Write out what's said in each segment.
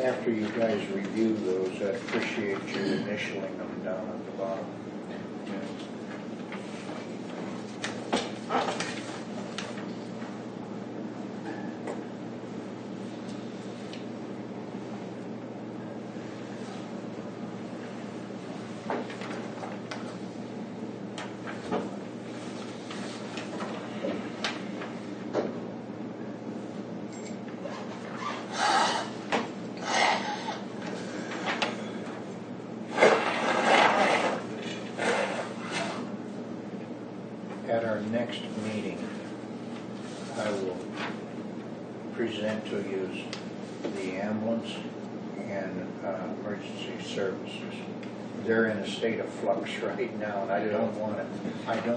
after you guys review those, I'd appreciate you initialing them down at the bottom. At our next meeting, I will present to you the ambulance and emergency services. They're in a state of flux right now, and I don't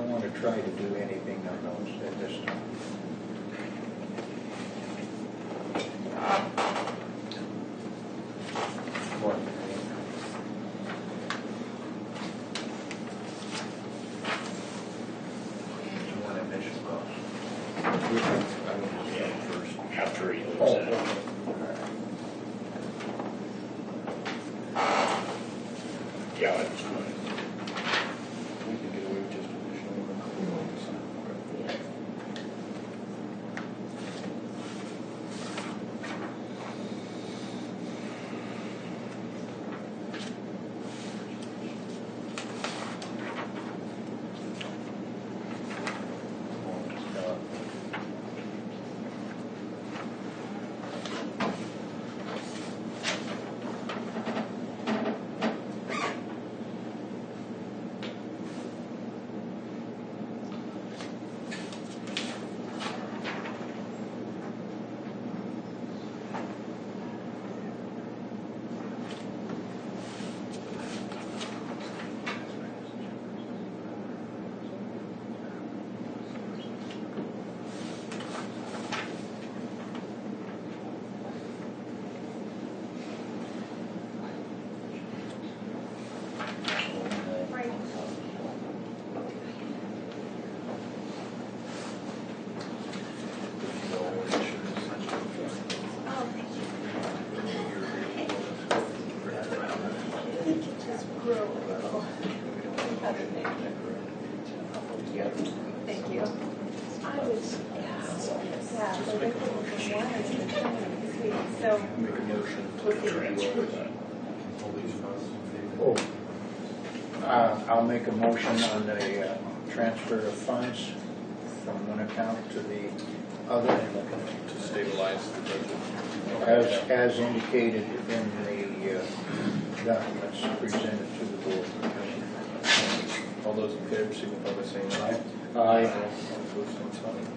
want to try to do anything on those at this time. After he looks Oh, at it. okay. Yeah, that's fine. We can get away with just additional. Thank you. I was, yeah, so they put one and the week, so. Make a motion We'll to see. transfer that. All these funds in favor? Oh, I'll make a motion on the transfer of funds from one account to the other, To stabilize the budget. as indicated in the documents presented to the board. All those in favor, signify by saying aye. Aye. All opposed, same sign.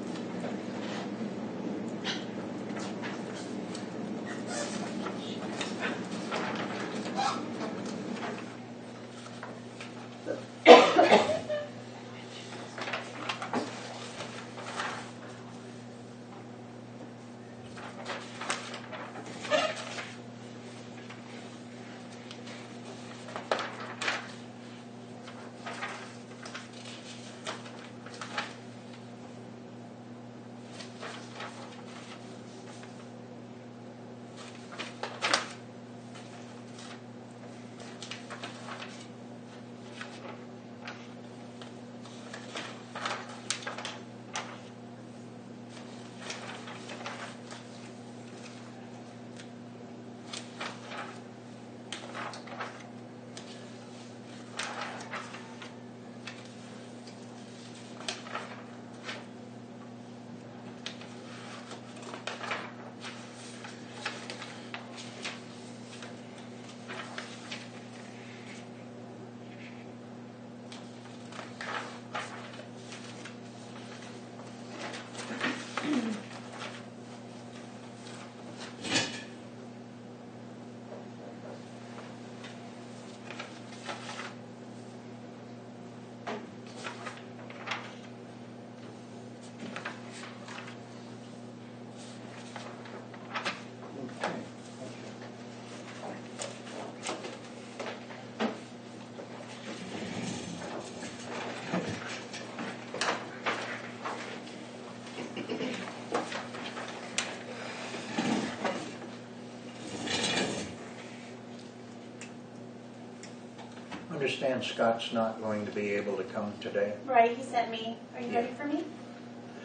understand Scott's not going to be able to come today. Right, he sent me. Are you Yeah. ready for me?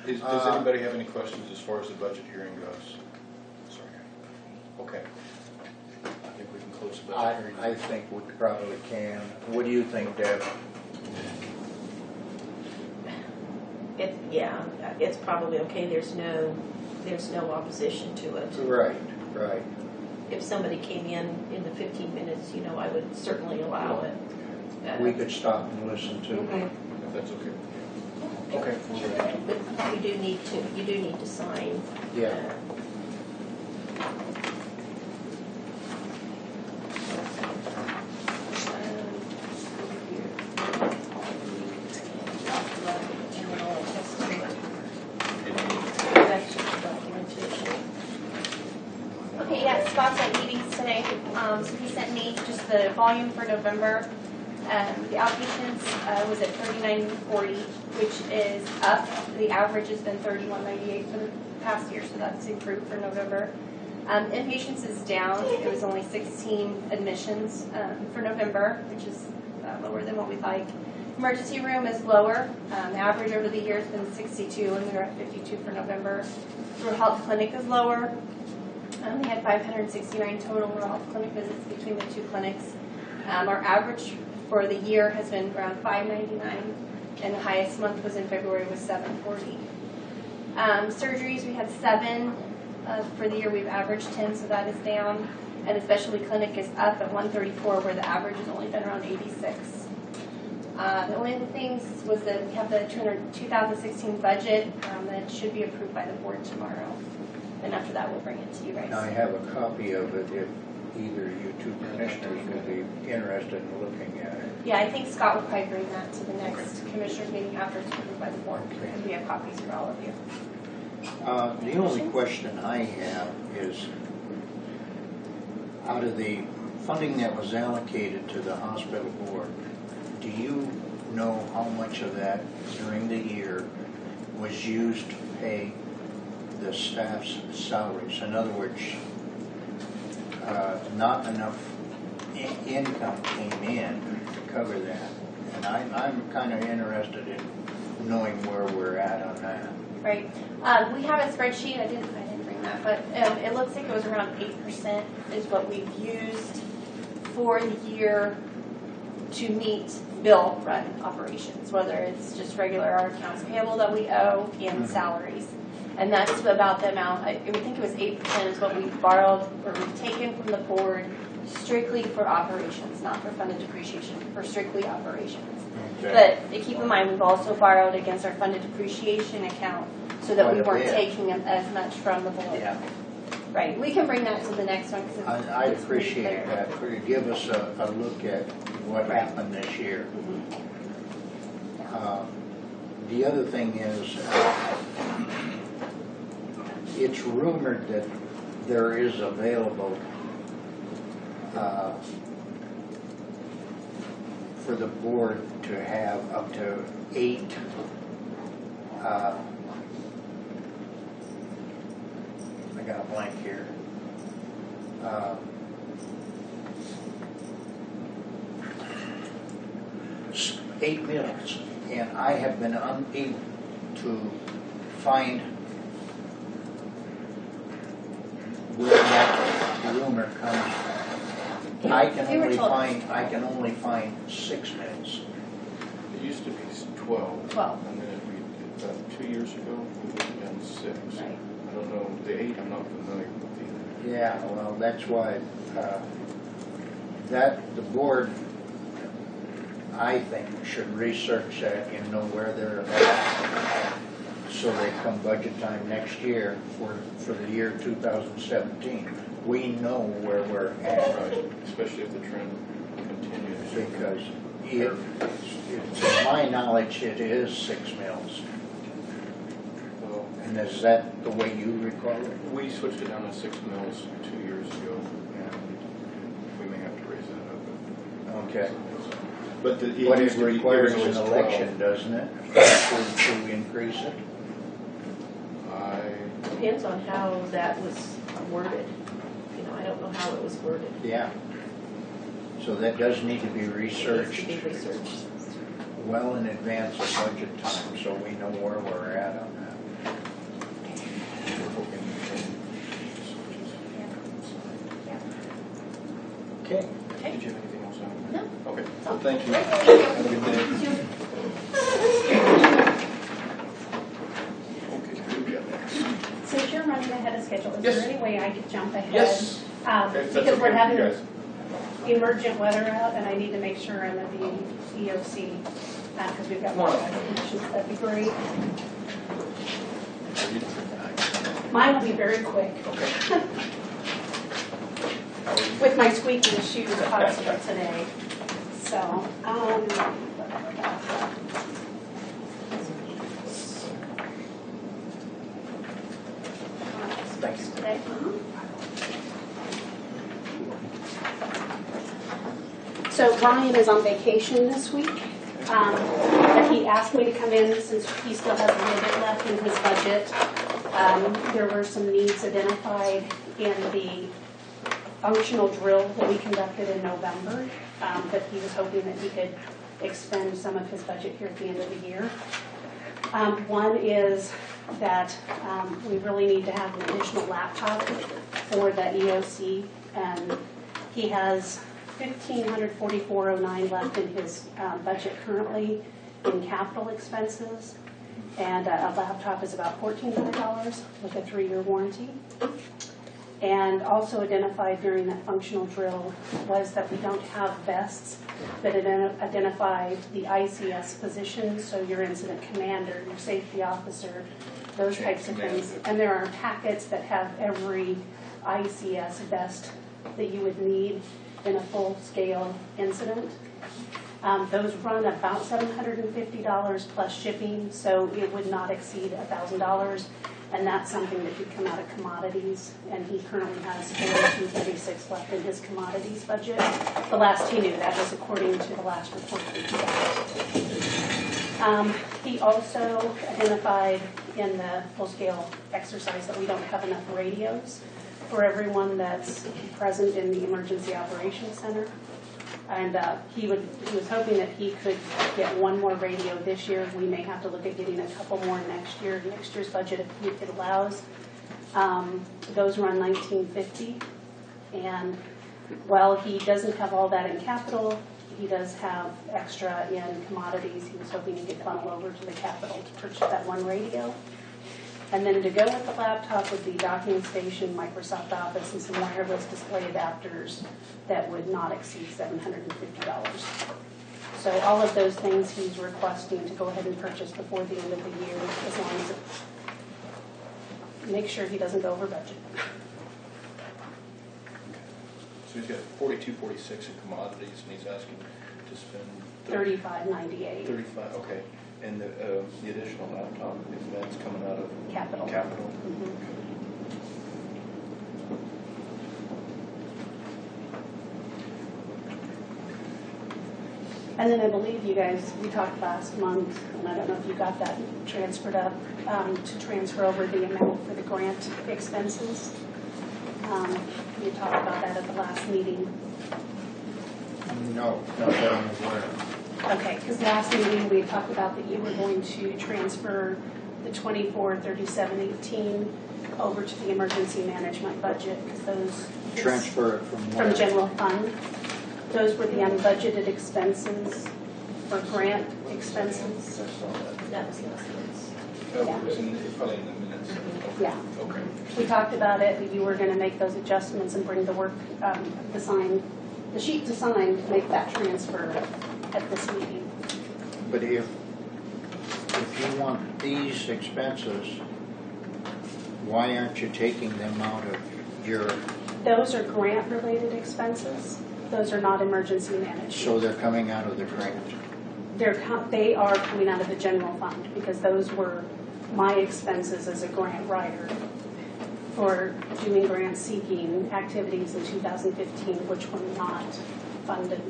Does anybody have any questions as far as the budget hearing goes? Sorry. Okay. I think we can close the budget hearing. I think we probably can. What do you think, Deb? It's probably okay. There's no opposition to it. Right, right. If somebody came in the 15 minutes, I would certainly allow it. We could stop and listen to. Mhm. If that's okay. Okay. But you do need to sign. Yeah. Okay, yeah, Scott's at meetings today. So he sent me just the volume for November. The outpatients was at 3940, which is up. The average has been 3198 for the past year, so that's improved for November. Inpatients is down. It was only 16 admissions for November, which is lower than what we'd like. Emergency room is lower. The average over the year has been 62, and we were at 52 for November. Rural health clinic is lower. We had 569 total rural health clinic visits between the two clinics. Our average for the year has been around 599, and the highest month was in February with 740. Surgeries, we had 7. For the year, we've averaged 10, so that is down. And the specialty clinic is up at 134, where the average has only been around 86. The only other things was that we have the 2016 budget that should be approved by the board tomorrow. And after that, we'll bring it to you guys. I have a copy of it if either you two commissioners would be interested in looking at it. Yeah, I think Scott will probably bring that to the next commissioners meeting after it's approved by the board. And we have copies for all of you. The only question I have is, out of the funding that was allocated to the hospital board, do you know how much of that during the year was used to pay the staff's salaries? In other words, not enough income came in to cover that. And I'm kind of interested in knowing where we're at on that. Right. We have a spreadsheet. I didn't bring that, but it looks like it was around 8% is what we've used for the year to meet bill run operations, whether it's just regular our accounts payable that we owe and salaries. And that's about the amount. I would think it was 8% is what we've borrowed or we've taken from the board strictly for operations, not for funded depreciation, for strictly operations. Okay. But keep in mind, we've also borrowed against our funded depreciation account so that we Quite a weren't bit. taking as much from the board. Yeah. Right. We can bring that to the next one. I'd appreciate that. Could you give us a look at what happened this year? The other thing is, it's rumored that there is available for the board to have up to 8 I got a blank here. 8 meals, and I have been unable to find where that rumor comes from. I can only find 6 meals. It used to be 12. 12. And then about 2 years ago, we went down to 6. Right. I don't know, the 8 I'm not familiar with either. Yeah, well, that's why that the board, I think, should research that and know where they're at, so that come budget time next year for the year 2017, we know where we're at. Right, especially if the trend continues. Because to my knowledge, it is 6 mills. Well, And is that the way you recall it? we switched it down to 6 mils 2 years ago, and we may have to raise that up. Okay. But But it used to be- requires it was an 12. election, doesn't it, to increase it? Depends on how that was worded. I don't know how it was worded. Yeah. So that does need to be Needs researched to be researched. well in advance of budget time, so we know where we're at on that. We're hoping we can. Okay. Okay. Did you have anything else on? No. Okay, well, thank you. Thank Have a good day. Okay, who we got next? Since you're running ahead of schedule, is Yes. there any way I could jump ahead? Yes. Okay, that's Because we're okay, having you guys. emergent weather out, and I need to make sure I'm at the EOC, because we've got Come on more up. applications. That'd be great. Are you- Mine will be very quick, Okay. How are you? with my squeaky shoes possible today. So, Thank you. today. So Ryan is on vacation this week, but he asked me to come in since he still has a little bit left in his budget. There were some needs identified in the functional drill that we conducted in November, that he was hoping that he could expend some of his budget here at the end of the year. One is that we really need to have an additional laptop for the EOC, and he has $1,544.09 left in his budget currently in capital expenses, and a laptop is about $1,400 with a 3-year warranty. And also identified during that functional drill was that we don't have vests that identify the ICS positions, so your incident commander, your safety officer, those types of things. And there are packets that have every ICS vest that you would need in a full-scale incident. Those run about $750 plus shipping, so it would not exceed $1,000. And that's something that could come out of commodities, and he currently has $42.36 left in his commodities budget. The last he knew, that was according to the last report that he got. He also identified in the full-scale exercise that we don't have enough radios for everyone that's present in the Emergency Operations Center. And he was hoping that he could get one more radio this year. We may have to look at getting a couple more next year. Next year's budget, if it allows. Those run $19.50. And while he doesn't have all that in capital, he does have extra in commodities. He was hoping he could funnel over to the capital to purchase that one radio. And then to go with the laptop would be docking station, Microsoft Office, and some wireless display adapters that would not exceed $750. So all of those things he's requesting to go ahead and purchase before the end of the year, as long as it make sure he doesn't go over budget. So he's got 42.46 in commodities, and he's asking to spend $35.98 35. Okay, and the additional laptop, if that's coming out of capital. capital. Mhm. And then I believe you guys, we talked last month, and I don't know if you got that transferred up, to transfer over the amount for the grant expenses. We talked about that at the last meeting. No, not that I'm aware of. Okay, because last meeting we talked about that you were going to transfer the 243718 over to the emergency management budget, because those Transfer it from where? from general fund. Those were the unbudgeted expenses for grant expenses. I saw that. That was last month's. That was probably in the minutes. Okay. Yeah. Okay. We talked about it, that you were going to make those adjustments and bring the work, the sheet to sign to make that transfer at this meeting. But if you want these expenses, why aren't you taking them out of your, Those are grant-related expenses. Those are not emergency management. so they're coming out of the grant? They are coming out of the general fund, because those were my expenses as a grant writer for doing grant seeking activities in 2015, which were not funded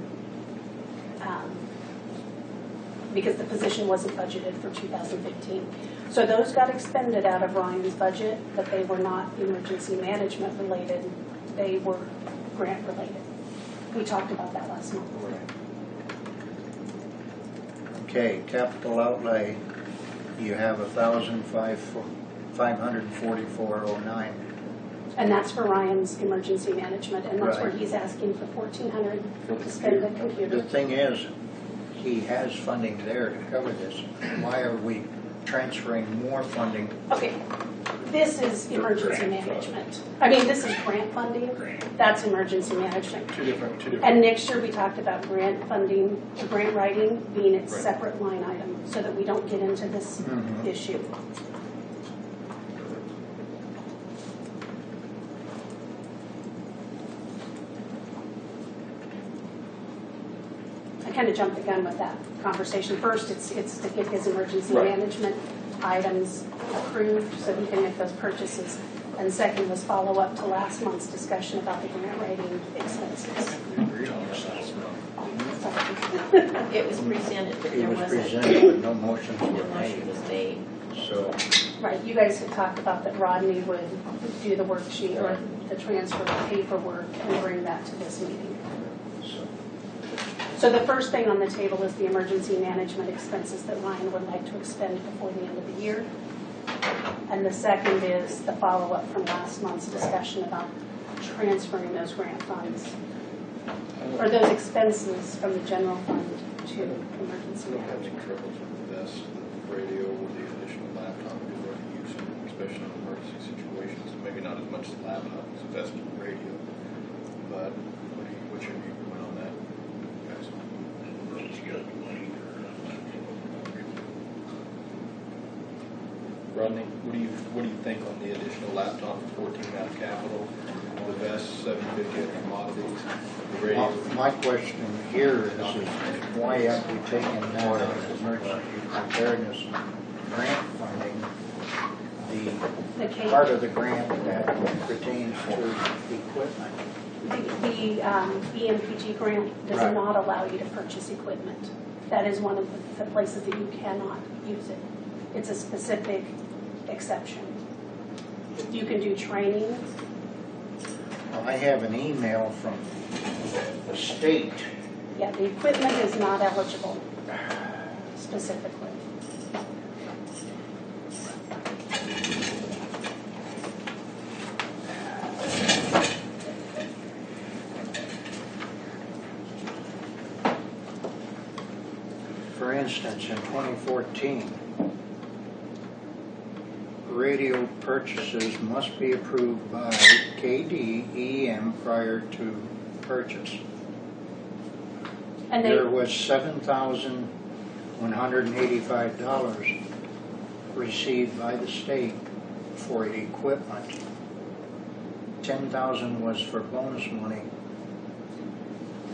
because the position wasn't budgeted for 2015. So those got expended out of Ryan's budget, but they were not emergency management related. They were grant related. We talked about that last month. Okay, capital outlay, you have 544.09. And that's for Ryan's emergency management, and that's where Right. he's asking for 1,400 to spend the The computer. thing is, he has funding there to cover this. Why are we transferring more funding? Okay, this is emergency management. I mean, this is grant funding, that's emergency management. Two different. And next year, we talked about grant funding, grant writing being its Right. separate line item, so that we don't get into this Mhm. issue. I kind of jumped the gun with that conversation. First, it's to get his emergency Right. management items approved so he can make those purchases. And second was follow up to last month's discussion about the grant writing expenses. We agreed on this last month. It was presented, but It there was wasn't, presented, but no motions no were motion made. was made. So, Right, you guys had talked about that Rodney would do the worksheet or the transfer of paperwork and bring that to this meeting. so So the first thing on the table is the emergency management expenses that Ryan would like to expend before the end of the year. And the second is the follow-up from last month's discussion about transferring those grant funds, or those expenses from the general fund to emergency We don't have any management. troubles with the vest, the radio, or the additional laptop we've already used, especially in emergency situations. Maybe not as much as the laptop as the vest and the radio. But what's your viewpoint on that, guys? It's good money for Rodney, what do you think on the additional laptop for 14 out of capital, the vest 750 at commodities, the radio? my question here is why have we taken that out of emergency preparedness grant funding, The the part of the grant that pertains to equipment? The EMPG grant does Right. not allow you to purchase equipment. That is one of the places that you cannot use it. It's a specific exception. You can do training. Well, I have an email from the state. Yeah, the equipment is not eligible specifically. For instance, in 2014, radio purchases must be approved by KDEM prior to purchase. And they, There was $7,185 received by the state for equipment. $10,000 was for bonus money.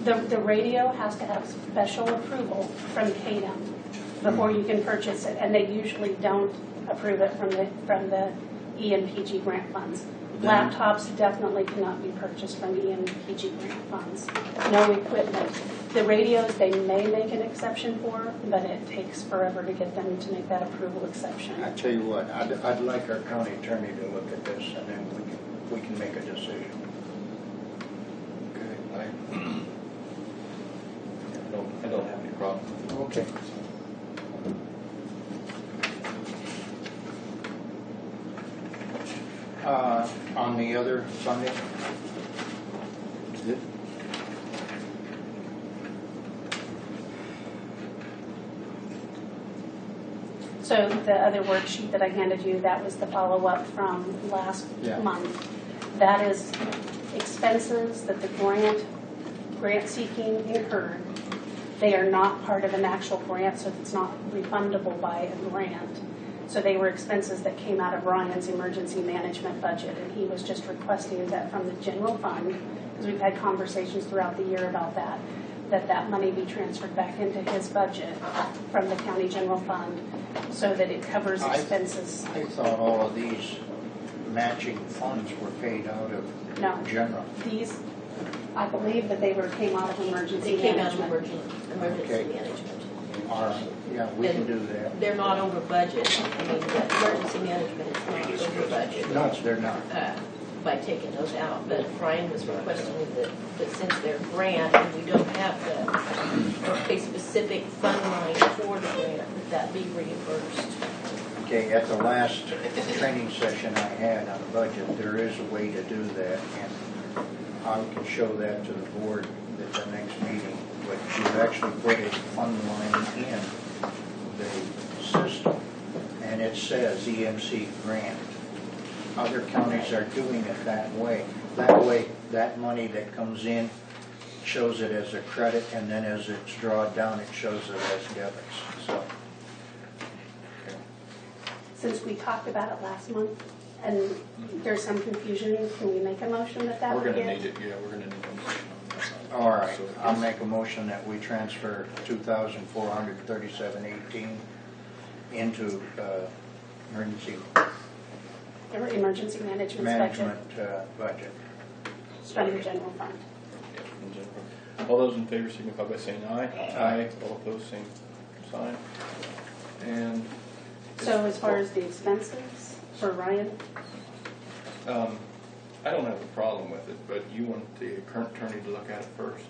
the radio has to have special approval from KDEM before you can purchase it, and they usually don't approve it from the EMPG grant funds. Laptops definitely cannot be purchased from EMPG grant funds. No equipment. The radios, they may make an exception for, but it takes forever to get them to make that approval exception. I tell you what, I'd like our county attorney to look at this, and then we can make a decision. Okay, I don't have any problem. Okay. On the other funding? So the other worksheet that I handed you, that was the follow-up from last Yeah. month. That is expenses that the grant seeking incurred. They are not part of an actual grant, so it's not refundable by a grant. So they were expenses that came out of Ryan's emergency management budget, and he was just requesting that from the general fund, because we've had conversations throughout the year about that money be transferred back into his budget from the county general fund so that it covers expenses. I thought all of these matching funds were paid out of No, general. these, I believe that came out of emergency They came out of management. emergency Okay. management. All right, yeah, we can do that. They're not over budget. I mean, the emergency management is not over budget. No, they're not. by taking those out, but Brian was requesting that since they're grant and we don't have a specific fund line for the grant, that be reimbursed. Okay, at the last training session I had on the budget, there is a way to do that, and I can show that to the board at the next meeting. But you actually put a fund line in the system, and it says EMC grant. Other counties are doing it that way. That way, that money that comes in shows it as a credit, and then as it's drawn down, it shows it as debits. So, Since we talked about it last month, and there's some confusion, can we make a motion that We're would gonna get? need it, yeah, we're gonna need a motion on that. all right, So I'll make a motion that we transfer $2,437.18 into emergency Or emergency management's budget, management budget. from the general fund. Yeah, in general. All those in favor signify by saying aye. Aye. All opposed, same sign. And. So as far as the expenses for Ryan, I don't have a problem with it, but you want the current attorney to look at it first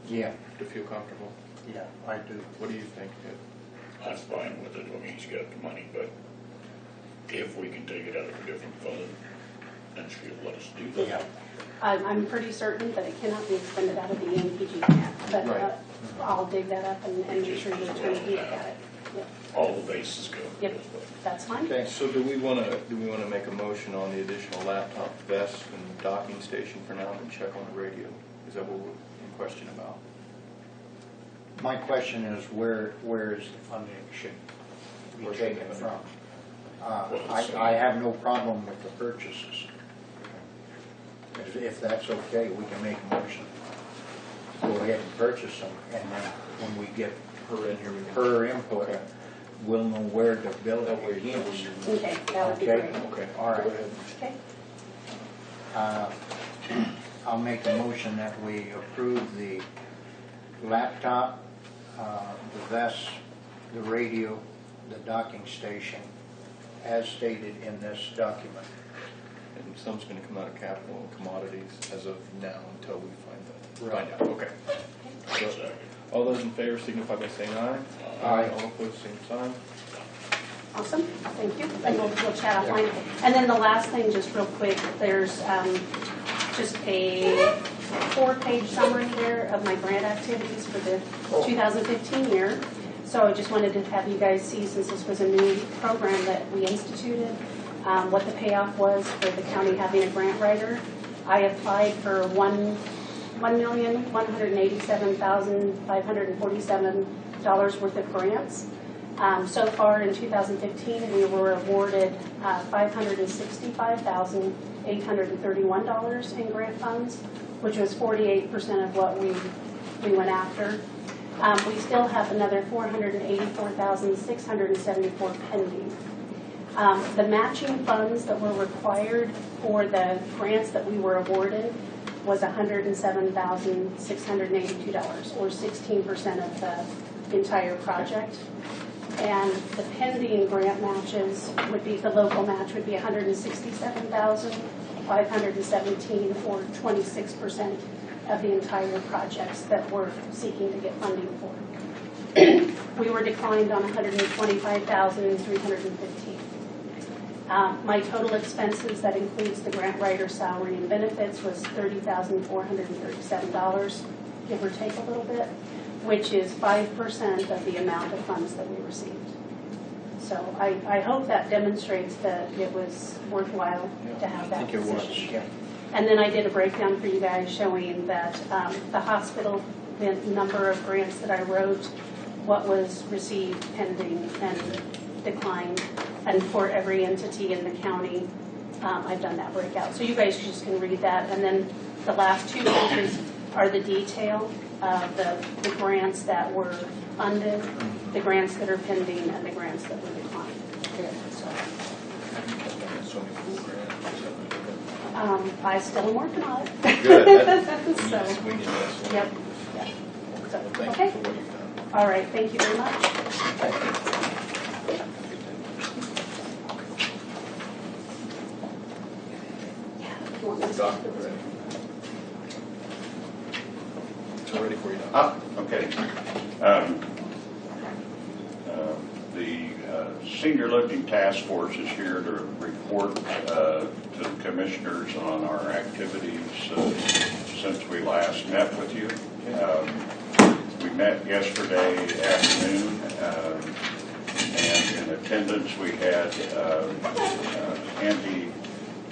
Yeah, to feel comfortable. yeah, I do. What do you think, Ed? I'm fine with it, I mean, he's got the money, but if we can take it out of a different fund, then she'll let us do that. Yeah. I'm pretty certain that it cannot be expended out of the EMPG grant, but Right. I'll dig that up and make sure the attorney can look at it. Yep, All the bases go. Yep. that's fine. Okay, So do we want to make a motion on the additional laptop, vest, and docking station for now and check on the radio? Is that what we're in question about? my question is where is the funding should be Where should taken it from? Well, I have no problem with the purchases. If that's okay, we can make a motion. Go ahead and purchase them, and then when we get Her in here, we can. her input, Okay. we'll know where to bill That it way, against. Okay, that would be Okay. great. Okay. All right. Go ahead. Okay, I'll make a motion that we approve the laptop, the vest, the radio, the docking station, as stated in this document. And some's going to come out of capital and commodities as of now until we find Right. out. Okay. So, Second. all those in favor signify by saying aye. Aye. All opposed, same sign. awesome, thank you, and we'll chat offline. And then the last thing, just real quick, there's just a 4-page summary here of my grant activities for the 2015 year. So I just wanted to have you guys see, since this was a new program that we instituted, what the payoff was for the county having a grant writer. I applied for $1,187,547 worth of grants. So far in 2015, we were awarded $565,831 in grant funds, which was 48% of what we went after. We still have another $484,674 pending. The matching funds that were required for the grants that we were awarded was $107,682, or 16% of the entire project. And the pending grant matches would be, the local match would be $167,517, or 26% of the entire projects that we're seeking to get funding for. We were declined on $125,315. My total expenses, that includes the grant writer salary and benefits, was $30,437, give or take a little bit, which is 5% of the amount of funds that we received. So I hope that demonstrates that it was worthwhile to have that I think it was, position. yeah. And then I did a breakdown for you guys showing that the hospital, the number of grants that I wrote, what was received, pending, and declined, and for every entity in the county, I've done that breakout. So you guys just can read that. And then the last 2 pages are the detail of the grants that were funded, the grants that are pending, and the grants that were declined. So, Swimming pool grant. I still am working on it. Good. So, We need this. yep. Yeah. So, Thank you okay. for what you've done. All right. Thank you very much. document ready. It's ready for you now. Okay. The Senior Living Task Force is here to report to the commissioners on our activities since we last met with you. We met yesterday afternoon, and in attendance we had Andy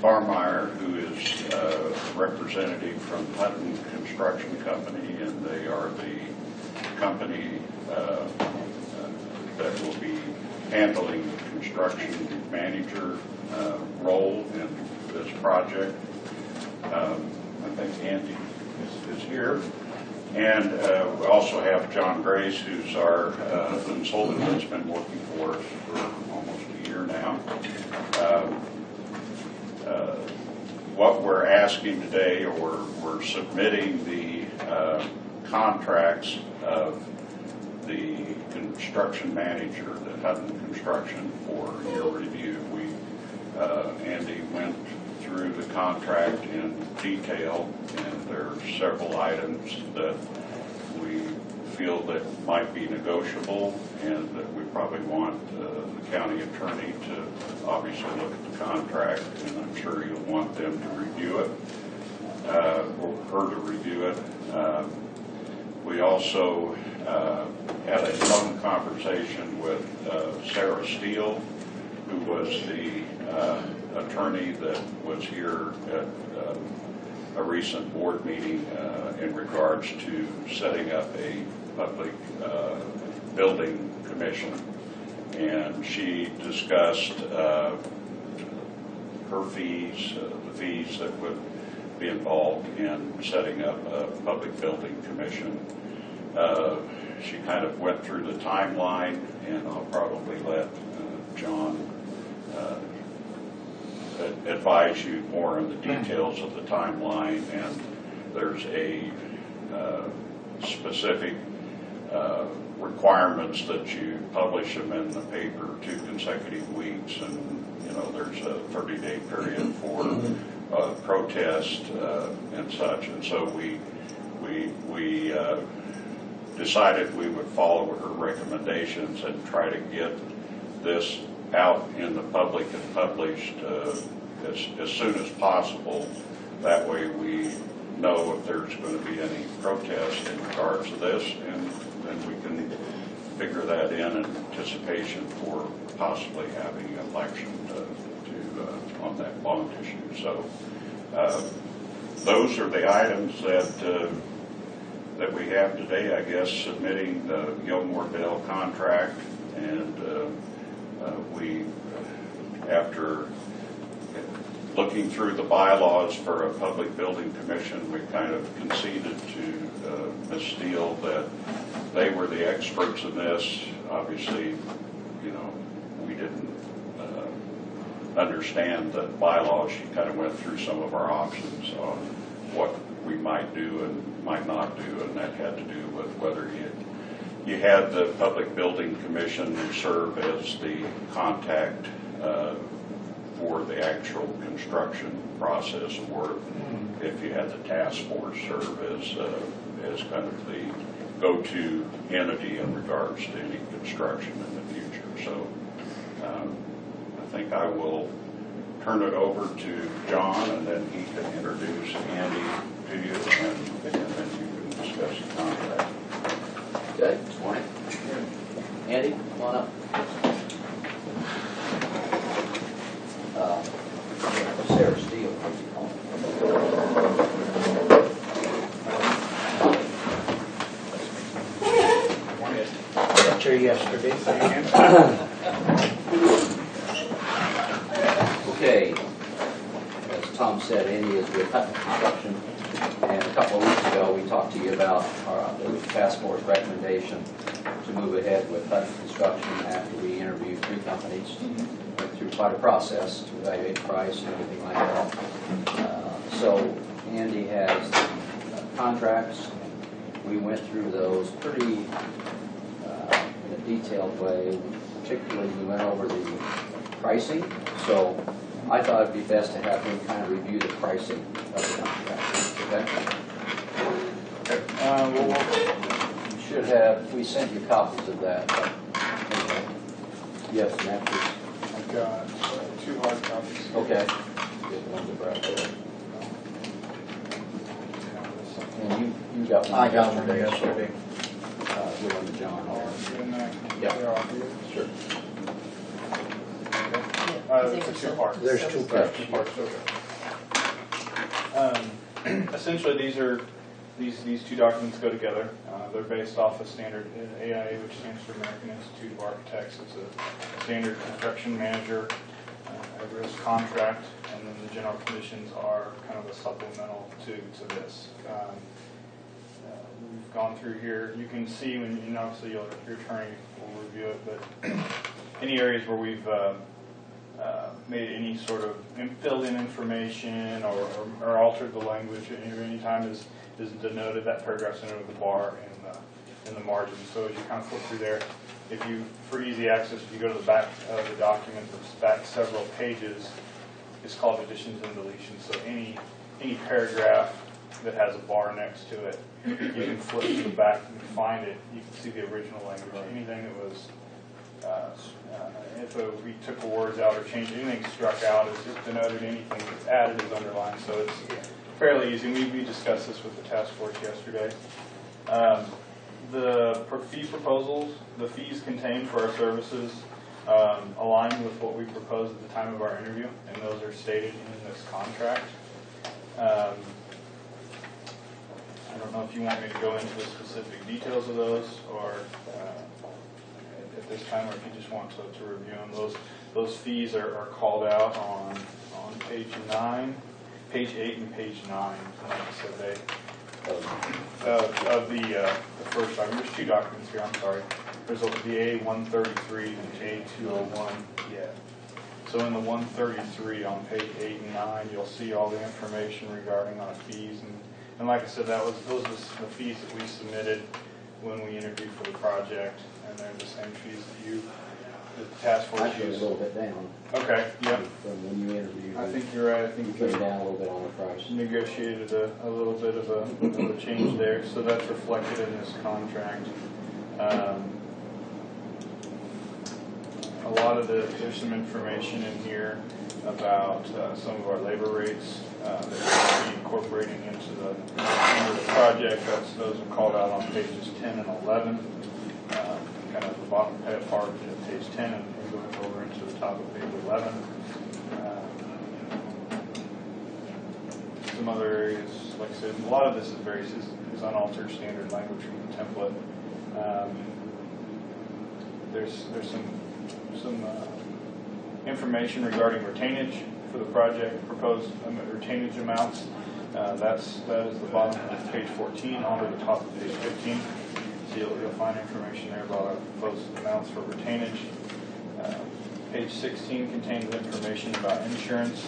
Barmeyer, who is a representative from Hutton Construction Company, and they are the company that will be handling the construction manager role in this project. I think Andy is here. And we also have John Grace, who's our consultant that's been working for us for almost a year now. What we're asking today, or we're submitting the contracts of the construction manager, the Hutton Construction, for your review. Andy went through the contract in detail, and there are several items that we feel that might be negotiable, and that we probably want the county attorney to obviously look at the contract, and I'm sure you'll want them to review it, or her to review it. We also had a phone conversation with Sarah Steele, who was the attorney that was here at a recent board meeting in regards to setting up a public building commission. And she discussed her fees, the fees that would be involved in setting up a public building commission. She kind of went through the timeline, and I'll probably let John advise you more on the details of the timeline. And there's a specific requirements that you publish them in the paper 2 consecutive weeks, and there's a 30-day period for protest and such. And so we decided we would follow her recommendations and try to get this out in the public and published as soon as possible. That way we know if there's going to be any protest in regards to this, and then we can figure that in anticipation for possibly having an election on that bond issue. So those are the items that we have today, I guess. Submitting the Gilmore Dale contract, and we, after looking through the bylaws for a public building commission, we kind of conceded to Ms. Steele that they were the experts in this. Obviously, we didn't understand the bylaws. She kind of went through some of our options on what we might do and might not do, and that had to do with whether you had the Public Building Commission serve as the contact for the actual construction process, or if you had the task force serve as kind of the go-to entity in regards to any construction in the future. So I think I will turn it over to John, and then he can introduce Andy to you, and then you can discuss the contract. Good. Good morning. Andy, come on up. Sarah Steele. Got you yesterday. Okay. As Tom said, Andy is with Hutton Construction, and a couple of weeks ago we talked to you about the task force recommendation to move ahead with Hutton Construction after we interviewed 3 companies. Went through quite a process to evaluate the price and everything like that. So Andy has the contracts. We went through those pretty in a detailed way. Particularly, we went over the pricing. So I thought it'd be best to have him kind of review the pricing of the contract, okay? You should have, we sent you copies of that, but anyway. Yes, matches. I've got 2 hard copies. Okay. Get one to Brad there. And you got one. I got one yesterday. Give one to John. And then Yeah. they're all here. Sure. It's a 2-part. There's 2 parts. 2 parts, okay. Essentially, these 2 documents go together. They're based off a standard AIA, which stands for American Institute of Architects. It's a standard construction manager at-risk contract, and then the general conditions are kind of a supplemental to this. We've gone through here. You can see when obviously your attorney will review it, but any areas where we've made any sort of filled in information or altered the language at any time is denoted. That paragraph's denoted with the bar in the margin. So as you kind of flip through there, if you, for easy access, if you go to the back of the document, that's back several pages, it's called additions and deletions. So any paragraph that has a bar next to it, you can flip to the back and find it. You can see the original language. Anything that was if we took the words out or changed anything struck out, it's just denoted. Anything that's added is underlined. So it's fairly easy. We discussed this with the task force yesterday. The fee proposals, the fees contained for our services align with what we proposed at the time of our interview, and those are stated in this contract. I don't know if you want me to go into the specific details of those, or at this time, or if you just want to review them. Those fees are called out on page 9, page 8, and page 9. Like I said, they of the first document. There's 2 documents here. I'm sorry. There's the A133 and A201. Yeah. So in the 133 on page 8 and 9, you'll see all the information regarding our fees. And like I said, those are the fees that we submitted when we interviewed for the project, and they're the same fees that the task force Actually, a used. little bit down. Okay, yep. From when you interviewed. I think you're right. I think you came down a little bit on the price. negotiated a little bit of a change there, so that's reflected in this contract. A lot of there's some information in here about some of our labor rates that we're incorporating into the project. Those are called out on pages 10 and 11, kind of the bottom part of page 10 and going over into the top of page 11. Some other areas, like I said, a lot of this is unaltered standard language from the template. There's some information regarding retainage for the project, proposed retainage amounts. That is the bottom of page 14 onto the top of page 15. So you'll find information there about our proposed amounts for retainage. Page 16 contains information about insurance,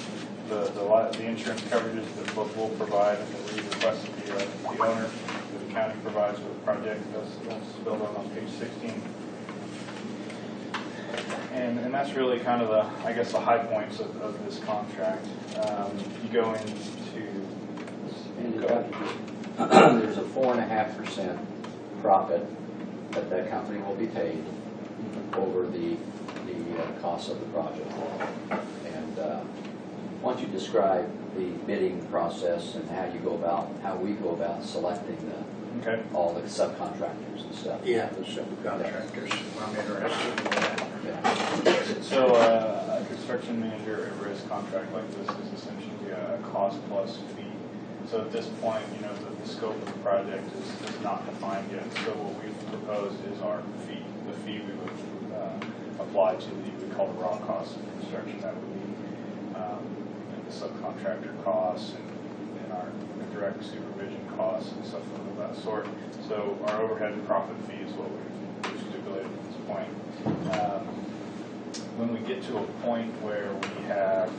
the insurance coverages that both will provide and that we request that the owner, that the county provides for the project. That's spelled out on page 16. And that's really kind of the high points of this contract. You go into there's a 4.5% profit that company will be paid over the cost of the project. And why don't you describe the bidding process and how we go about selecting all the subcontractors and stuff? Yeah, the subcontractors. I'm interested in that. Yeah. So a construction manager at risk contract like this is essentially a cost plus fee. So at this point, the scope of the project is not defined yet. So what we've proposed is our fee, the fee we would apply to we call the raw cost of construction. That would be the subcontractor costs and our direct supervision costs and stuff of that sort. So our overhead and profit fee is what we've stipulated at this point. When we get to a point where we have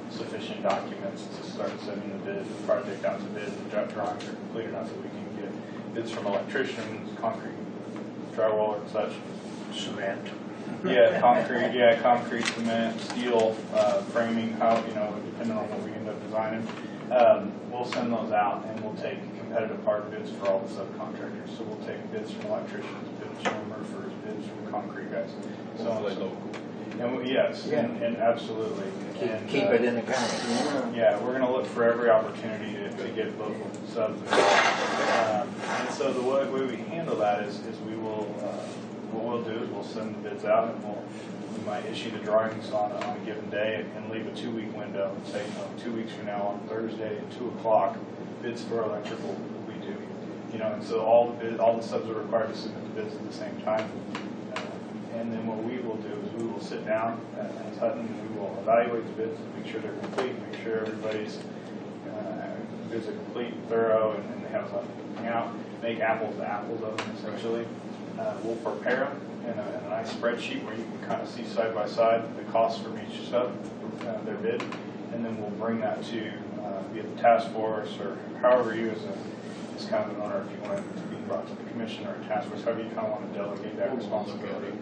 sufficient documents to start sending the project out to bid, the drawings are completed now, so we can get bids from electricians, concrete, drywall, and such. Cement. concrete, cement, steel, framing, how, depending on what we end up designing. We'll send those out and we'll take competitive hard bids for all the subcontractors. So we'll take bids from electricians, bids from roofers, bids from concrete guys. Hopefully So, local. and yes, Yeah. and absolutely. And, Keep it in the county. yeah, we're going to look for every opportunity to get local subs involved. And so the way we handle that is we will, what we'll do is we'll send the bids out and we might issue the drawings on a given day and leave a 2-week window and say, 2 weeks from now on Thursday at 2 o'clock, bids for electrical will be due. And so all the subs are required to submit the bids at the same time. And then what we will do is we will sit down as Hutton, we will evaluate the bids, make sure they're complete, make sure everybody's bids are complete, thorough, and they have something out, make apples to apples of them essentially. We'll prepare them in a nice spreadsheet where you can kind of see side by side the costs from each sub, their bid, and then we'll bring that to be it the task force or however you as kind of an owner, if you want it to be brought to the commission or a task force, however you kind of want to delegate that responsibility.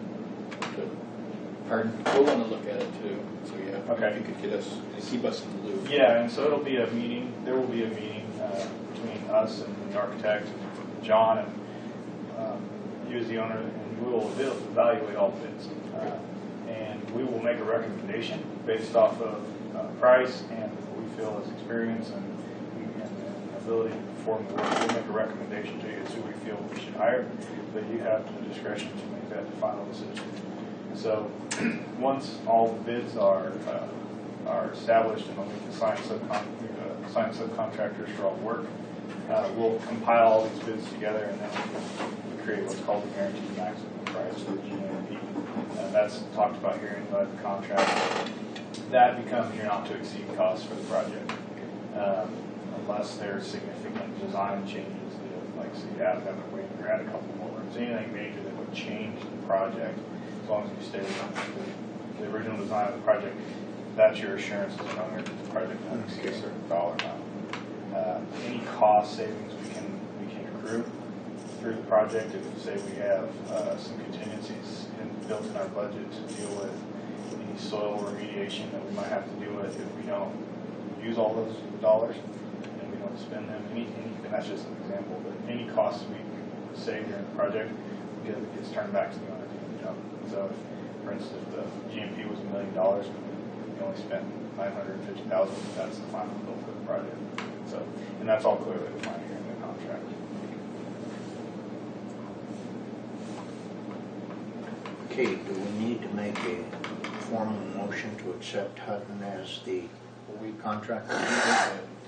Pardon? We'll want to look at it too, so yeah, Okay. if you could keep us in the loop. Yeah, and so it'll be a meeting, there will be a meeting between us and the architect, John, and you as the owner, and we will evaluate all the bids. And we will make a recommendation based off of price and what we feel is experience and ability to perform the work. We'll make a recommendation to you as who we feel we should hire, but you have the discretion to make that final decision. So once all the bids are established and we can sign subcontractors for all the work, we'll compile all these bids together and then we create what's called the guaranteed maximum price, or GMP. That's talked about here in the contract. That becomes your not to exceed cost for the project. Unless there's significant design changes, like so you add another wing or add a couple more rooms, anything major that would change the project, as long as you stay with the original design of the project, that's your assurance as an owner that the project won't exceed a certain dollar amount. Any cost savings we can accrue through the project, if say we have some contingencies built in our budget to deal with any soil remediation that we might have to deal with if we don't use all those dollars and we don't spend them, and that's just an example, but any costs we save during the project gets turned back to the owner. So, for instance, if the GMP was $1 million, we only spent $950,000. That's the final bill for the project. So, and that's all clearly defined here in the contract. Okay, do we need to make a formal motion to accept Hutton as the contractor?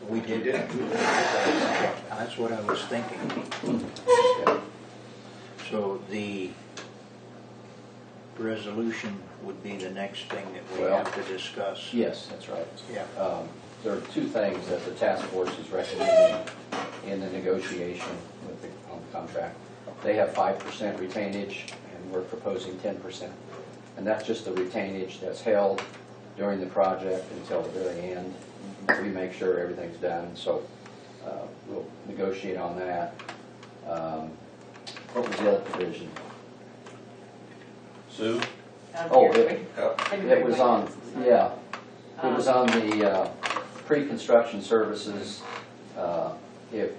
We did. Okay, that's what I was thinking. So the resolution would be the next thing that we Well, have to discuss. Yes, that's right. Yeah. There are two things that the task force is recommending in the negotiation on the contract. They have 5% retainage, and we're proposing 10%. And that's just the retainage that's held during the project until the very end. We make sure everything's done, so we'll negotiate on that. What was the other provision? Sue? Oh, it was on, yeah, it was on the pre-construction services. If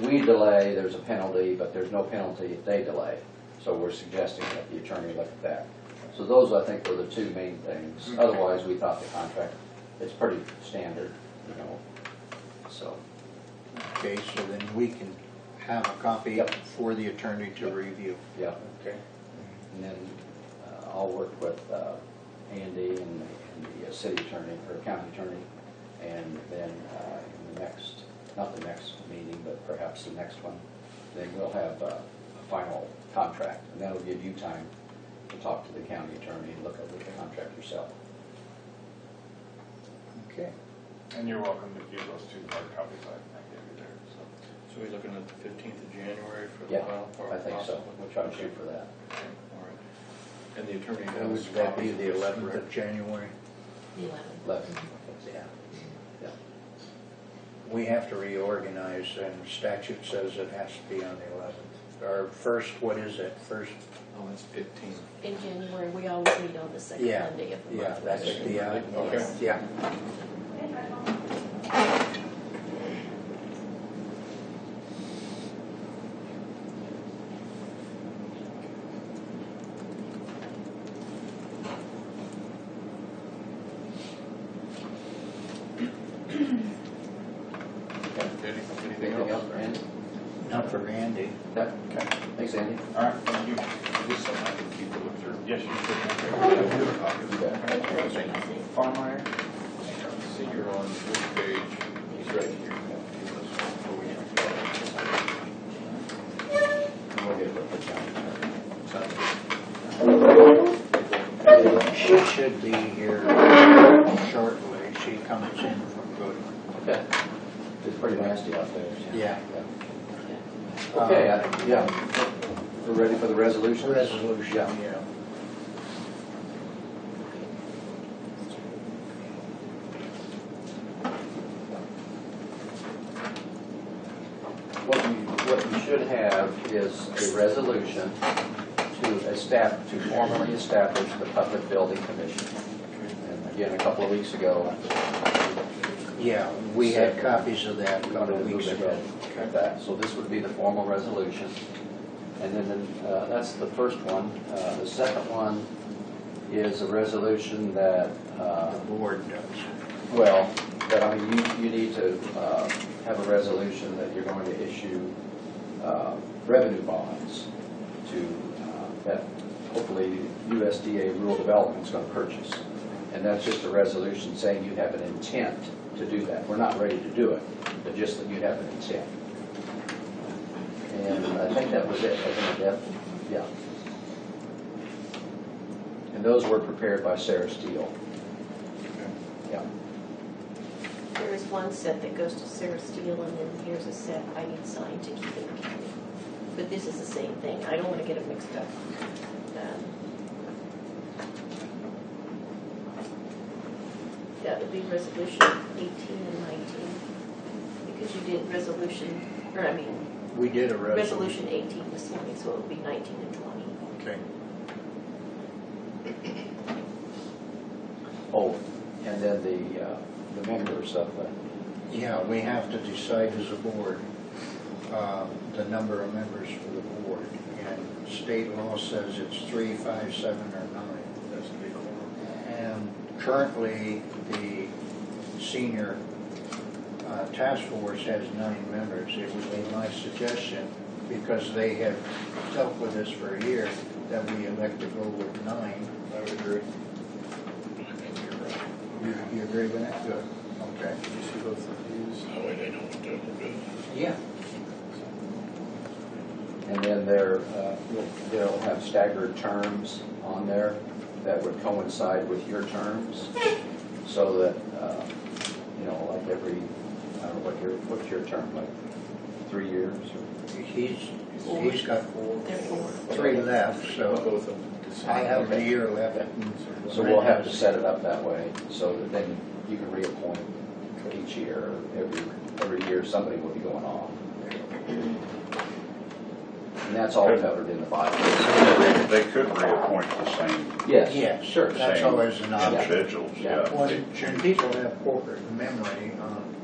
we delay, there's a penalty, but there's no penalty if they delay. So we're suggesting that the attorney look at that. So those, I think, were the two main things. Otherwise, we thought the contract is pretty standard, so. Okay, so then we can have a copy Yep. for the attorney to review. Yeah, Okay. and then I'll work with Andy and the city attorney, or county attorney, and then in the next, not the next meeting, but perhaps the next one, then we'll have a final contract, and that'll give you time to talk to the county attorney and look over the contract yourself. Okay. And you're welcome to view those two hard copies I gave you there. So we're looking at the 15th of January for the Yeah, final part? I think so. We'll try to shoot for that. Okay, all right. And the attorney has. Would that be copies of the this, 11th correct? of January? 11. Yeah. Yeah. We have to reorganize, and statute says it has to be on the 11th. our first, what is it, first? Oh, that's 15. In January, we always meet on the second Yeah, Monday of the yeah, month. that's the, Okay. yeah. Anything Anything else? else, Randy? Not for Randy. Okay. Thanks, Andy. All right, thank you. This something I can keep a look through. Yes, you should. You bet. Farmeyer? See, you're on which page? He's right here. We'll get it put down. She should be here shortly. She comes in from Goodwin. Okay. It's pretty nasty out there. Yeah. Okay, yeah. We're ready for the resolution? Resolution, Yeah. yeah. What you should have is a resolution to formally establish the Public Building Commission. And again, a couple of weeks ago, Yeah, we had copies of that a we're couple going of to move weeks ago. ahead with that. So this would be the formal resolution. And then that's the first one. The second one is a resolution that, The board does. well, that I mean, you need to have a resolution that you're going to issue revenue bonds to, that hopefully USDA Rural Development is going to purchase. And that's just a resolution saying you have an intent to do that. We're not ready to do it, but just that you have an intent. And I think that was it, wasn't it, Deb? Yeah. And those were prepared by Sarah Steele. Yeah. There is one set that goes to Sarah Steele, and then here's a set I need signed to keep in the county. But this is the same thing. I don't want to get it mixed up. That would be resolution 18 and 19. Because you did We did a resolution 18 this morning, so it would be 19 and 20. Okay. Oh, and then the members of the, Yeah, we have to decide as a board the number of members for the board. And state law says it's 3, 5, 7, or 9. That's the big one. And currently, the senior task force has 9 members. It would be my suggestion, because they have dealt with this for a year, that we elect to go with 9. I would agree. I think you're right. You agree with that? Good. Okay. Did you see both of these? That way they know what they're doing. Yeah. and then they'll have staggered terms on there that would coincide with your terms, so that, like every, I don't know, what's your term, like 3 years? Or? He's got They're 4. 3 left, so Both of them. I have a year left. So we'll have to set it up that way, so that then you can reappoint each year, every year somebody will be going on. And that's all covered in the bylaws. They could reappoint the same Yes. Yeah, Sure. That's Same always an option. individuals, yeah. When people have poor memory on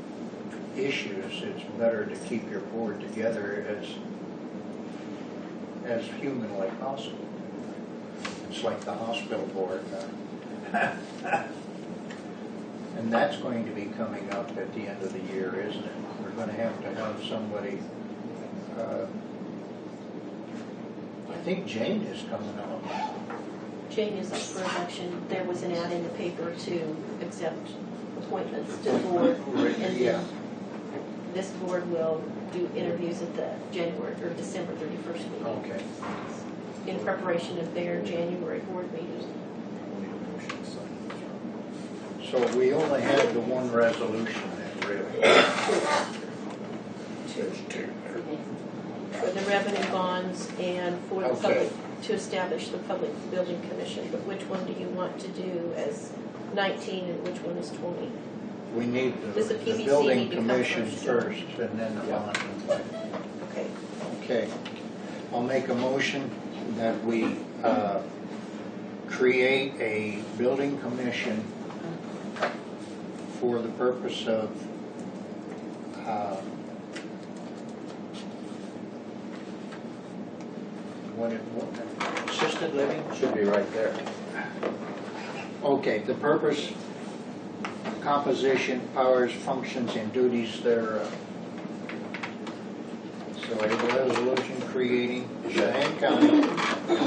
issues, it's better to keep your board together as humanly possible. It's like the hospital board. And that's going to be coming up at the end of the year, isn't it? We're going to have somebody, I think Jane is coming up. Jane is up for election. There was an ad in the paper to accept appointments to the board. And Yeah. then this board will do interviews at the January or December 31st meeting Okay. in preparation of their January board meeting. We'll need a motion to sign this one. So we only have the one resolution then, really. There's 2 there. For the revenue bonds and for the Okay. public, to establish the Public Building Commission. But which one do you want to do as 19 and which one is 20? We need Does the the PBC building need to come commission first? first, and then the bond. Okay. Okay. I'll make a motion that we create a building commission for the purpose of what assisted living? Should be right there. Okay, the purpose, composition, powers, functions, and duties thereof. So a resolution creating Cheyenne County,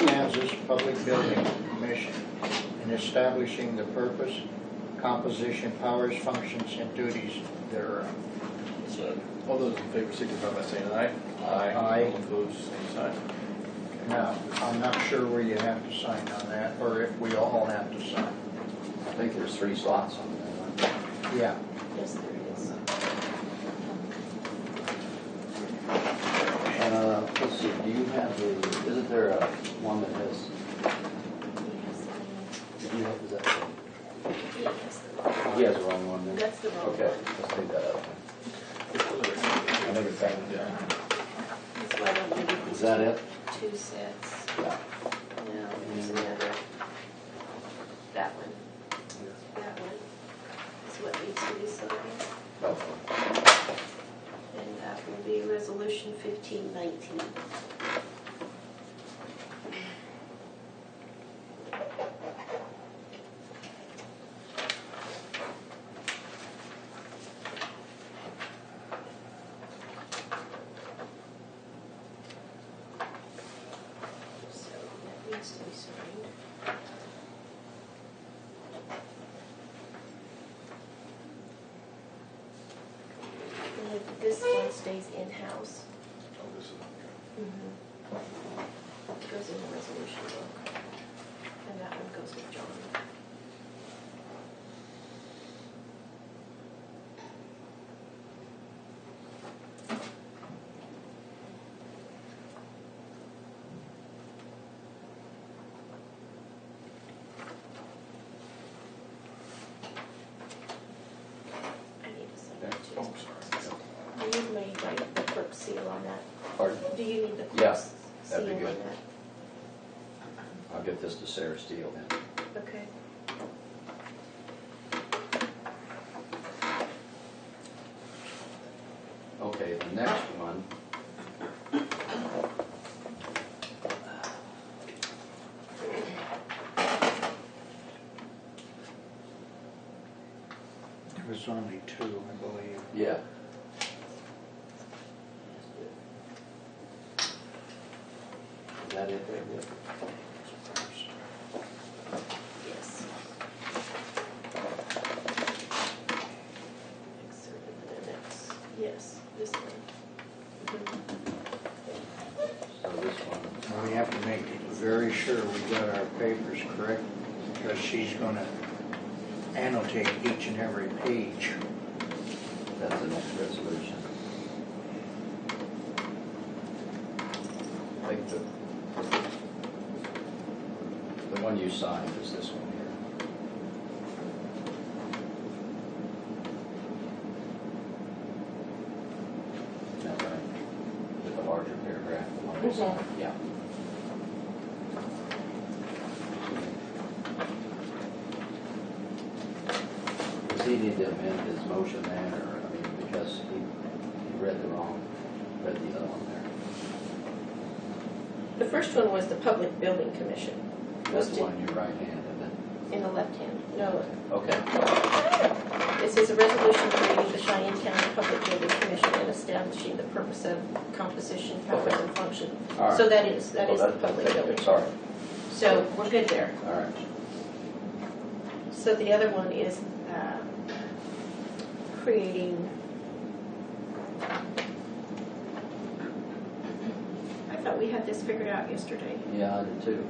Kansas Public Building Commission and establishing the purpose, composition, powers, functions, and duties thereof. So, All those in favor signify by saying aye. Aye. All opposed, same sign. Now, I'm not sure where you have to sign on that, or if we all have to sign. I think there's 3 slots on there. Yeah. Yes, there is. Let's see, do you have the, isn't there a one that has, do you have, is that, he has the wrong one then? That's the wrong Okay, one. let's take that out. I think it's that one. That's why I don't give you Is that it? 2 sets. Yeah. No, there's another. That one. That one is what needs to be signed. Okay. And that will be resolution 1519. So that needs to be signed. And then this one stays in-house. Oh, this is, It goes in the resolution book. And that one goes with John. I need to sign that too. oh, sorry. Do you need like the clerk seal on that? Pardon? Do you need the Yeah, clerk's seal that'd on be good. that? I'll get this to Sarah Steele then. Okay. Okay, the next one. There was only 2, I believe. Yeah. Is that it right there? Yes. Excerpt of the minutes. Yes, this one. So this one, We have to make very sure we got our papers correct, because she's gonna annotate each and every page. that's the next resolution. I think the one you signed is this one here. Is that right? With the larger paragraph, the one you signed? Yeah. Does he need to amend his motion then, or, I mean, because he read the other one there? The first one was the Public Building Commission. That's the one in your right hand, isn't it? In the left hand. No. Okay. This is a resolution creating the Cheyenne County Public Building Commission and establishing the purpose of composition, powers, and function. All right. So that is Oh, the public building. Sorry. So we're good there. All right. So the other one is creating, I thought we had this figured out yesterday. Yeah, I did too.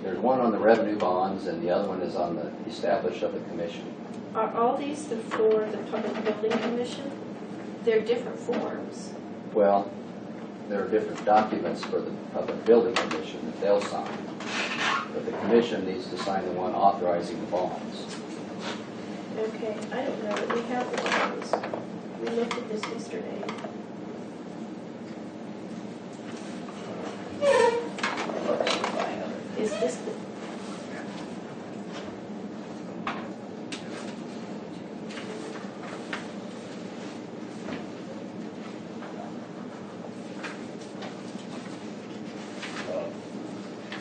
There's one on the revenue bonds and the other one is on the establish of the commission. Are all these for the Public Building Commission? They're different forms. Well, there are different documents for the public building commission that they'll sign. But the commission needs to sign the one authorizing the bonds. Okay, I don't know that we have the bonds. We looked at this yesterday. this,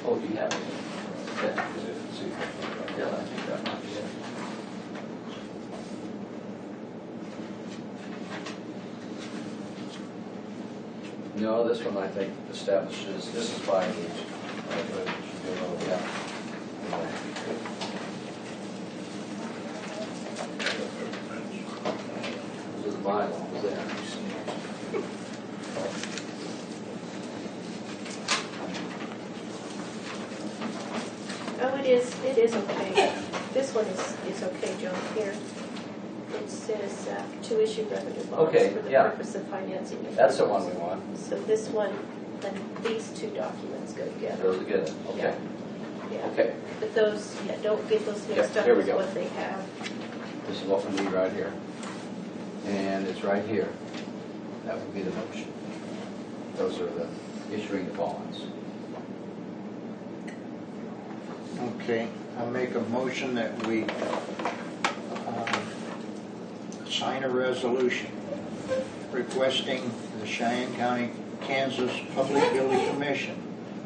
Oh, you have it. Yeah, yeah, I think that might be it. No, this one I think establishes, this is 5 each. Yeah. Those are the bylaws there. oh, it is okay. This one is okay, John, here. It says to issue revenue bonds Okay, for the yeah. purpose of financing. That's the one we want. So this one and these two documents go together. Those are good. Okay. Yeah. Okay. But those, yeah, don't get those mixed Yeah, up here we with go. what they have. This is what we need right here. And it's right here. That would be the motion. Those are the issuing the bonds. Okay, I'll make a motion that we sign a resolution requesting the Cheyenne County, Kansas Public Building Commission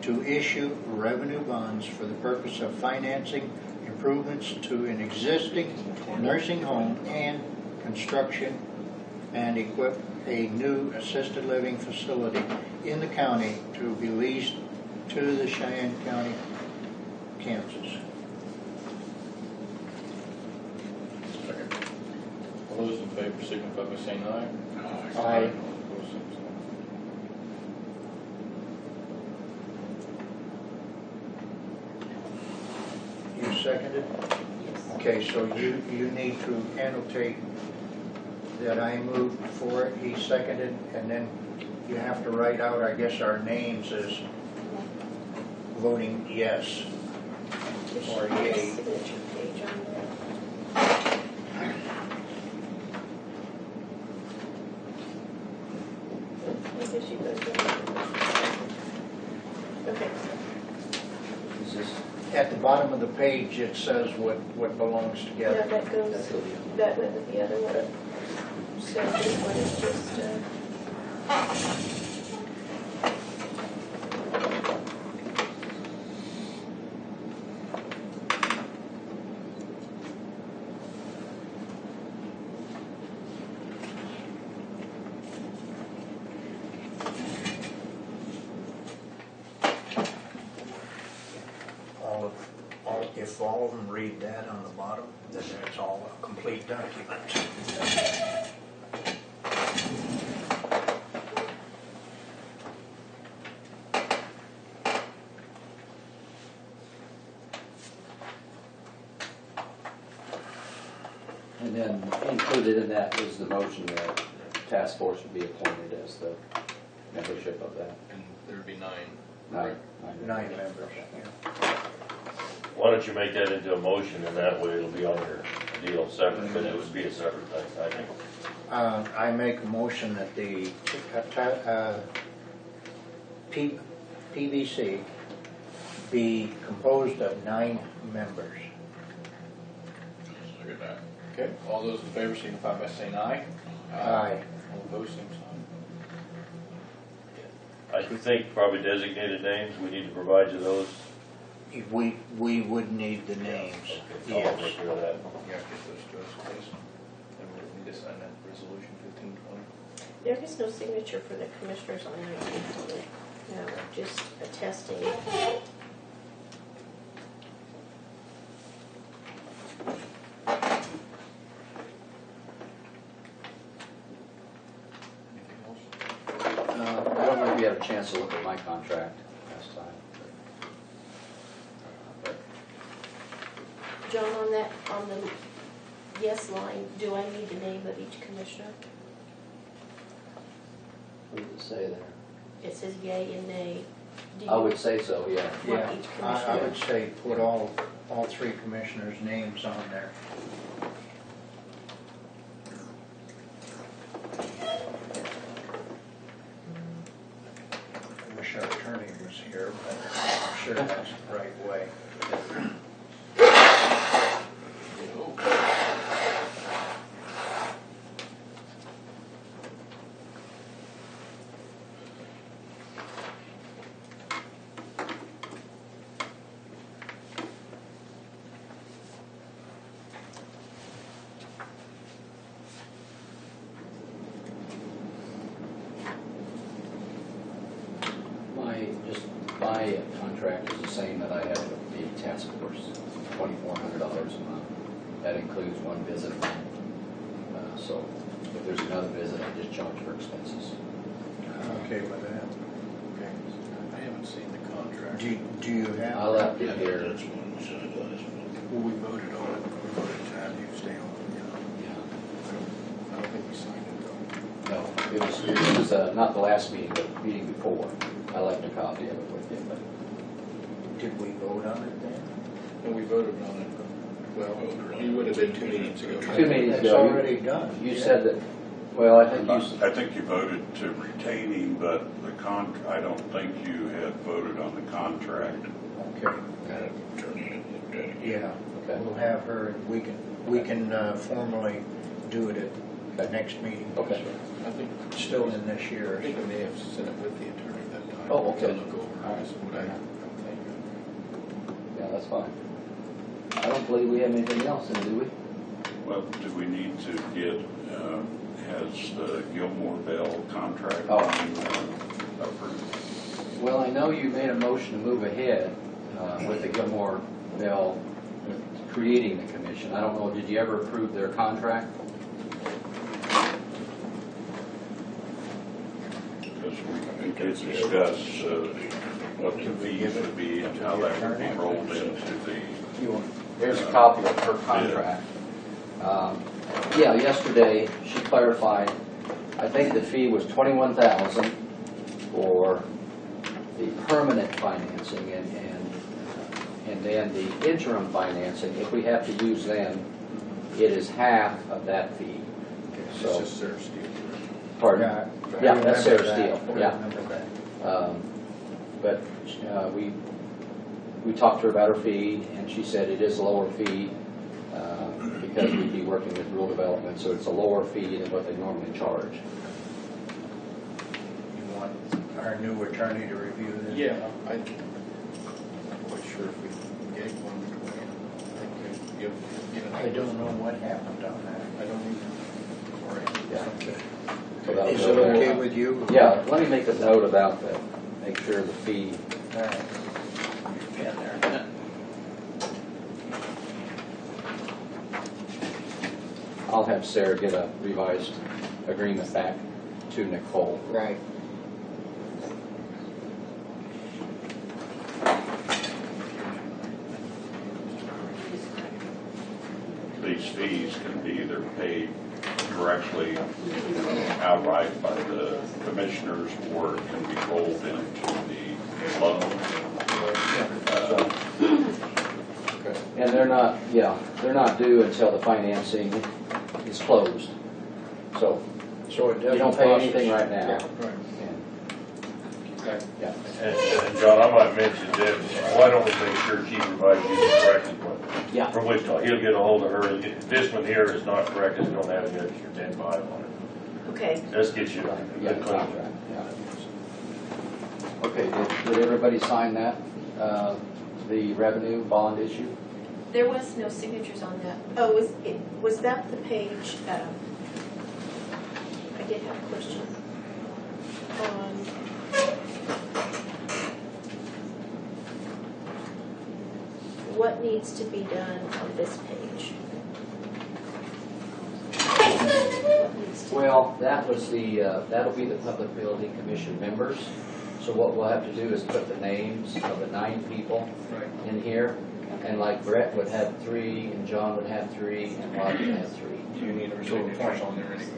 to issue revenue bonds for the purpose of financing improvements to an existing nursing home and construction and equip a new assisted living facility in the county to be leased to the Cheyenne County, Kansas. Second. All those in favor signify by saying aye. Aye. Opposed, same sign. You seconded? Yes. Okay, so you need to annotate that I moved for it, he seconded, and then you have to write out, I guess, our names as voting yes. There should Or be a yay. signature page on there. I guess you guys don't. Okay. Is this? At the bottom of the page, it says what belongs Yeah, together. that goes, that went with the other one. So this one is just, If all of them read that on the bottom, then it's all a complete document. And then included in that is the motion that the task force would be appointed as the membership of that. And there'd be 9. Nine. 9 members, yeah. Why don't you make that into a motion, and that way it'll be on your deal separate, but it would be a separate thing, I think. I make a motion that the PBC be composed of 9 members. Look at that. Okay, all those in favor signify by saying aye. Aye. All opposed, same sign. I think probably designated names, we need to provide you those. We would need the names, Okay, I'll yes. take care of that. Yeah, get those to us, please. And we need to sign that resolution 1520. there is no signature for the commissioners on 1920. No, just attesting. Anything else? I don't know if you had a chance to look at my contract last time. But John, on the yes line, do I need the name of each commissioner? what did it say there? It says yay and nay. Do I you would say so, yeah. want Yeah, each I commissioner? would say put all 3 commissioners' names on there. I wish our attorney was here, but I'm sure that's the right way. contract is the same that I had with the task force, $2,400 a month. That includes one visit a month. So if there's another visit, I just charge for expenses. Okay with that? Okay. I haven't seen the contract. Do you have? I left Yeah, it here. that's one we signed last month. Well, we voted on it. We voted to have you stay on. I don't think we signed it though. No, it was not the last meeting, but the meeting before. I left a copy of it with you, but Did we vote on it then? No, we voted on it. Well, you would have been 2 meetings ago. 2 meetings It's ago, already done. you said that, well, I think I think you voted to retain him, but I don't think you had voted on the contract. Okay, Had an attorney that looked at it. yeah. Okay. We'll have her, and we can formally do it at the next meeting. Okay. I think, Still in this I year. think we may have sent it with the attorney that time. Oh, okay. To look over. All right. Is what I think. Yeah, that's fine. I don't believe we have anything else, then, do we? Well, do we need to get, has the Gilmore Bell contract Oh. been approved? Well, I know you made a motion to move ahead with the Gilmore Bell, with creating the commission. I don't know, did you ever approve their contract? Because we did discuss what the fees would be and how that would be rolled into the, Here's a copy of her contract. Yeah, yesterday, she clarified, I think the fee was $21,000 for the permanent financing, and then the interim financing, if we have to use them, it is half of that fee. It's So, just Sarah Steele. pardon? I Yeah, that's Sarah remember that. Steele, I yeah. remember that. But we talked to her about her fee, and she said it is a lower fee because we'd be working with rural development, so it's a lower fee than what they normally charge. You want our new attorney to review this? Yeah, I'm not quite sure if we gave one to Wayne. I think we give. I don't know what happened on that. I don't even. All right. Yeah. So that'll Is go it there. okay with you? Yeah, let me make a note about that, make sure the fee, All right. Yeah, there. I'll have Sarah get a revised agreement back to Nicole. Right. these fees can be either paid directly outright by the commissioners, or it can be rolled into the loan. And they're not, they're not due until the financing is closed. So So it doesn't you don't pay cost anything us- right now. Right. And- Yeah. And John, I might mention that, why don't we make sure she provides you the correct one? Yeah. From Wichita, he'll get a hold of her, this one here is not correct, it's gonna have an extra 10.5 on it. Okay, Let's get you Yeah, a clean. contract, yeah. Okay, did everybody sign that, the revenue bond issue? there was no signatures on that. Oh, was that the page, I did have a question on, what needs to be done on this page? What needs to- Well, that was the, that'll be the Public Building Commission members. So what we'll have to do is put the names of the 9 people Right. in here. And like Brett would have 3, and John would have 3, and Rob would have 3. Do you need our signatures on there anyway?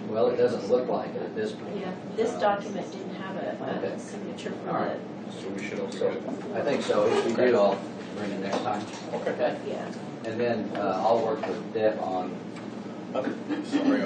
Well, it doesn't look like it at this point. Yeah, this document didn't have Okay. a signature All for right. So we should also So get. I think so. If we do, I'll bring it next time. Okay. the, yeah. And then I'll work with Deb on Sorry.